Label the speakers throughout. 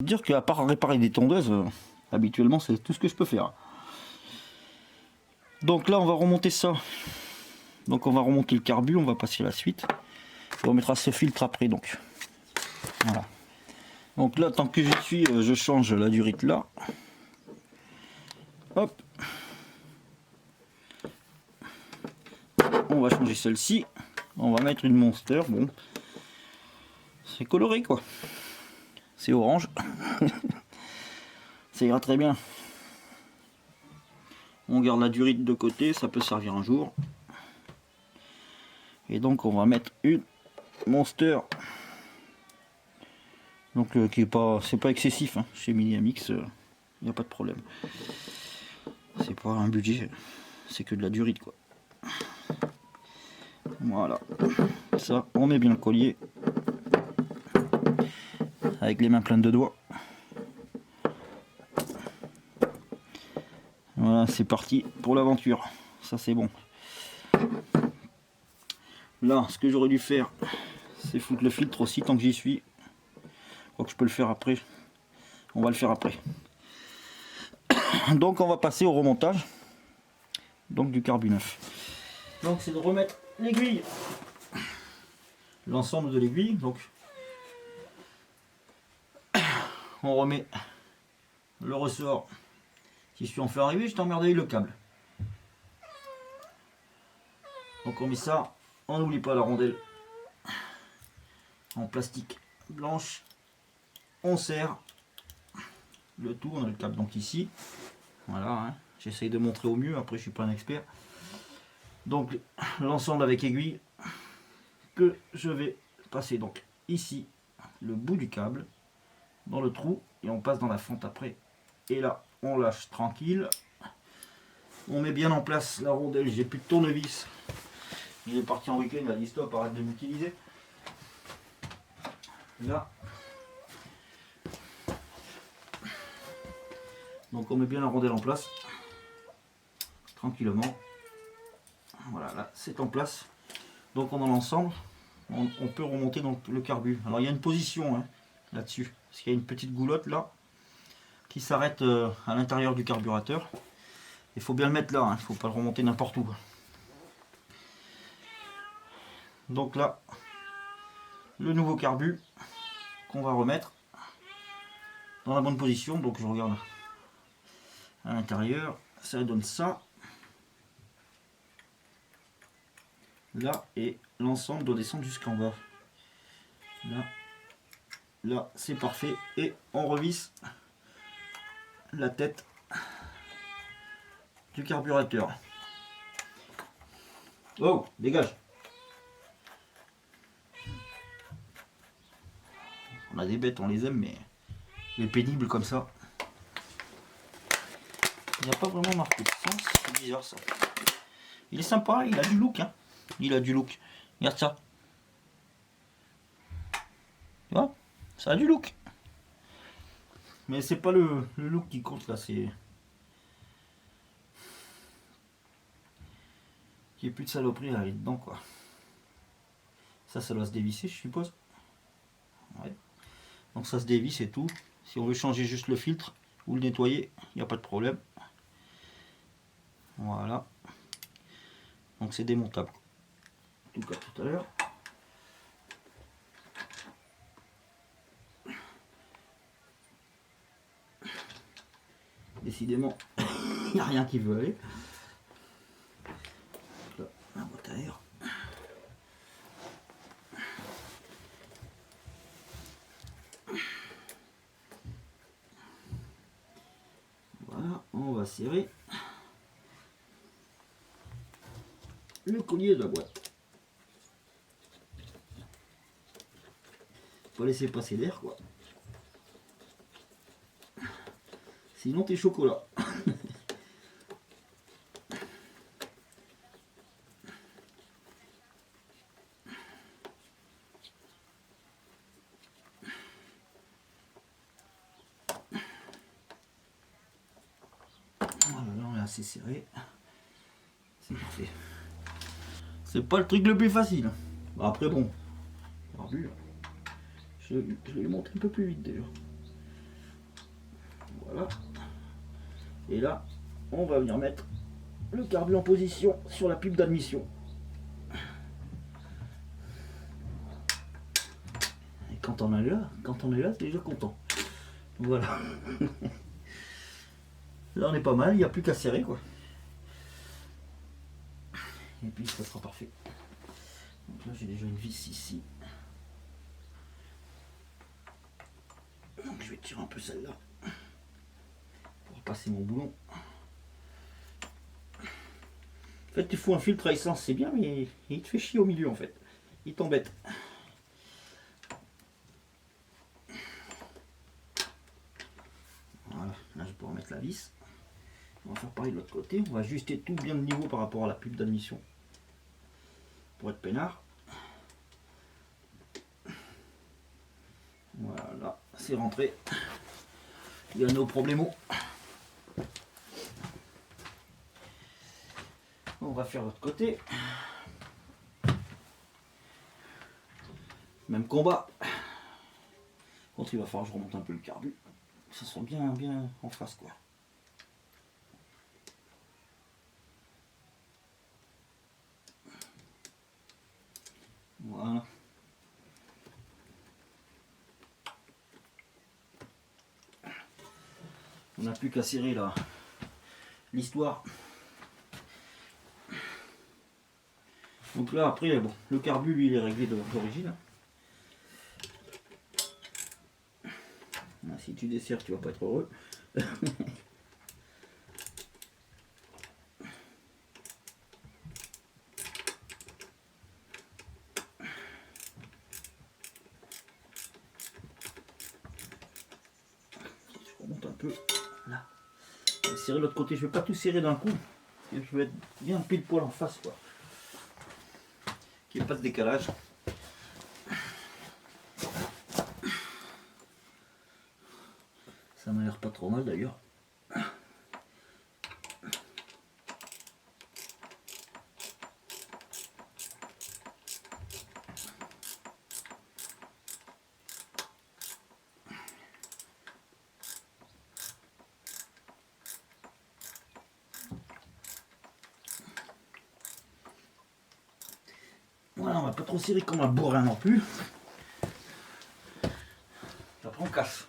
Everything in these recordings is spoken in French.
Speaker 1: Dire qu'à part réparer des tondeuses, habituellement c'est tout ce que je peux faire. Donc là on va remonter ça. Donc on va remonter le carbu, on va passer à la suite. Et on mettra ce filtre après donc. Voilà. Donc là tant que j'y suis, je change la durite là. Hop. On va changer celle-ci. On va mettre une Monster. Bon. C'est coloré quoi. C'est orange. Ça ira très bien. On garde la durite de côté, ça peut servir un jour. Et donc on va mettre une Monster. Donc qui est pas, c'est pas excessif hein. Chez Mini Amix, il n'y a pas de problème. C'est pas un budget, c'est que de la durite quoi. Voilà. Ça, on met bien le collier. Avec les mains pleines de doigts. Voilà, c'est parti pour l'aventure. Ça c'est bon. Là, ce que j'aurais dû faire, c'est foutre le filtre aussi tant que j'y suis. Je crois que je peux le faire après. On va le faire après. Donc on va passer au remontage. Donc du carbu neuf. Donc c'est de remettre l'aiguille. L'ensemble de l'aiguille. Donc on remet le ressort. Si je suis en fait arriver, je t'emmerde avec le câble. Donc on met ça. On n'oublie pas la rondelle en plastique blanche. On serre le tout. On a le câble donc ici. Voilà. Hein. J'essaye de montrer au mieux. Après, je suis pas un expert. Donc l'ensemble avec aiguille que je vais passer donc ici le bout du câble dans le trou et on passe dans la fente après. Et là, on lâche tranquille. On met bien en place la rondelle. J'ai plus de tournevis. Il est parti en week-end, il a dit stop, arrête de m'utiliser. Là. Donc on met bien la rondelle en place. Tranquillement. Voilà, là c'est en place. Donc on a l'ensemble. On peut remonter donc le carbu. Alors il y a une position hein, là-dessus. Parce qu'il y a une petite goulotte là. Qui s'arrête à l'intérieur du carburateur. Il faut bien le mettre là. Il ne faut pas le remonter n'importe où. Donc là, le nouveau carbu qu'on va remettre dans la bonne position. Donc je regarde à l'intérieur, ça donne ça. Là, et l'ensemble doit descendre jusqu'en bas. Là, là c'est parfait. Et on revisse la tête du carburateur. Oh, dégage! On a des bêtes, on les aime, mais les pénibles comme ça. Il n'y a pas vraiment marqué de sens, c'est bizarre ça. Il est sympa, il a du look, hein. Il a du look. Regarde ça. Tu vois? Ça a du look. Mais c'est pas le look qui compte là, c'est. Qu'il n'y ait plus de saloperie à aller dedans quoi. Ça doit se dévisser, je suppose. Ouais. Donc ça se dévisse et tout. Si on veut changer juste le filtre ou le nettoyer, il n'y a pas de problème. Voilà. Donc c'est démontable. En tout cas tout à l'heure. Décidément, il n'y a rien qui veut aller. Là, la boîte à air. Voilà, on va serrer le collier de la boîte. Faut laisser passer l'air quoi. Sinon t'es chocolat. Voilà, là on est assez serré. C'est parfait. C'est pas le truc le plus facile. Après bon, je vais monter un peu plus vite déjà. Et là, on va venir mettre le carbu en position sur la pipe d'admission. Et quand on est là, c'est déjà content. Voilà. Là on est pas mal, il n'y a plus qu'à serrer quoi. Et puis ça sera parfait. Donc là j'ai déjà une vis ici. Donc je vais tirer un peu celle-là pour passer mon boulon. En fait il faut un filtre à essence, c'est bien, mais il te fait chier au milieu en fait. Il t'embête. Voilà, là je peux remettre la vis. On va faire pareil de l'autre côté. On va ajuster tout bien de niveau par rapport à la pipe d'admission pour être peinard. Voilà, c'est rentré. Il y a nos problèmes. On va faire l'autre côté. Même combat. Contre, il va falloir que je remonte un peu le carbu. Que ça soit bien en face quoi. Voilà. On n'a plus qu'à serrer là l'histoire. Donc là après bon, le carbu lui il est réglé d'origine. Si tu desserres tu vas pas être heureux. Je remonte un peu là. Je vais serrer l'autre côté, je vais pas tout serrer d'un coup. Je vais être bien pile poil en face quoi. Qu'il n'y ait pas de décalage. Ça m'a l'air pas trop mal d'ailleurs. Voilà, on va pas trop serrer comme un bourrin non plus. Après on casse.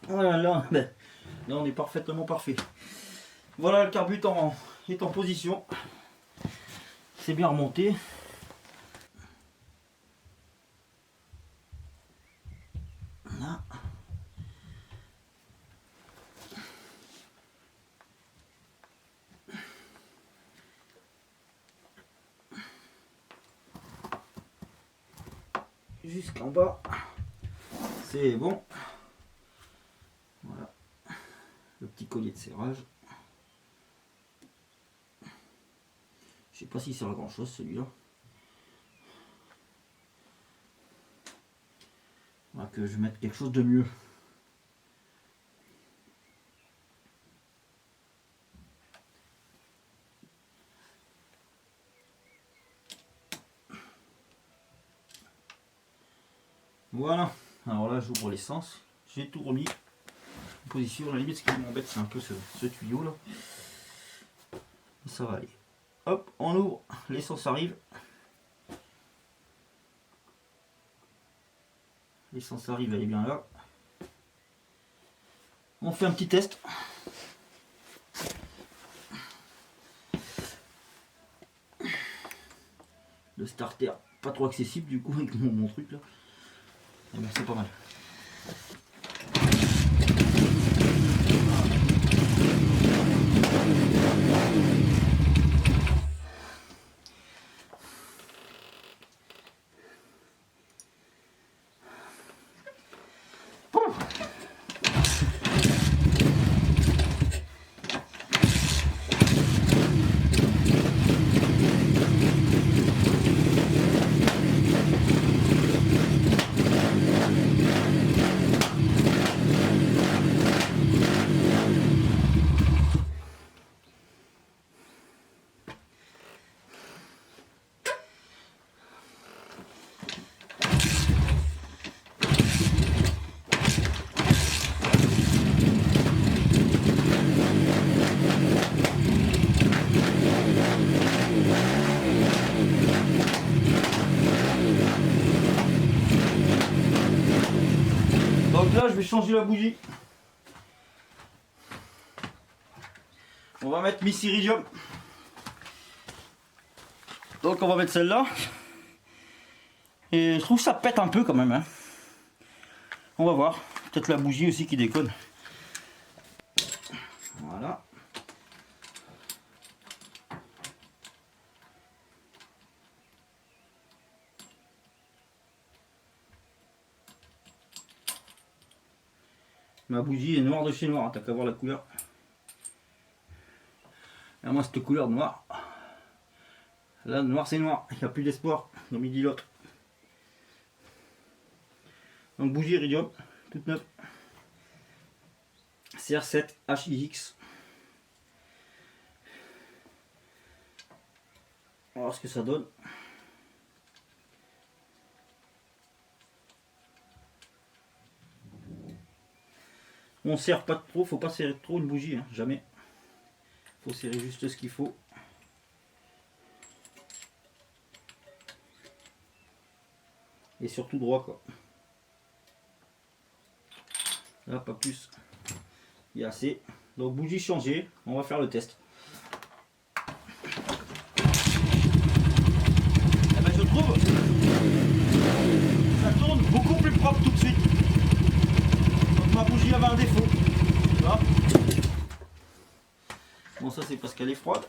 Speaker 1: Voilà, là on est parfaitement parfait. Voilà, le carbu est en position. C'est bien remonté. Là. Jusqu'en bas. C'est bon. Voilà. Le petit collier de serrage. Je sais pas s'il sert à grand chose celui-là. Voilà, que je mette quelque chose de mieux. Voilà. Alors là j'ouvre l'essence. J'ai tout remis en position. À la limite ce qui m'embête c'est un peu ce tuyau là. Ça va aller. Hop, on ouvre, l'essence arrive. L'essence arrive, elle est bien là. On fait un petit test. Le starter, pas trop accessible du coup avec mon truc là. Et ben, c'est pas mal. changer la bougie. On va mettre Miss Iridium. Donc on va mettre celle-là. Et je trouve que ça pète un peu quand même. Hein. On va voir. Peut-être la bougie aussi qui déconne. Voilà. Ma bougie est noire de chez noir, t'as qu'à voir la couleur. Et moi cette couleur noire. Là noir c'est noir, il n'y a plus d'espoir, comme il dit l'autre. Donc bougie Iridium, toute neuve. CR7 HIX. On va voir ce que ça donne. On serre pas trop, faut pas serrer trop une bougie, hein, jamais. Faut serrer juste ce qu'il faut. Et surtout droit quoi. Là pas plus. Il y a assez. Donc bougie changée, on va faire le test. Et ben, je trouve ça tourne beaucoup plus propre tout de suite. Donc ma bougie avait un défaut. Bon ça c'est parce qu'elle est froide.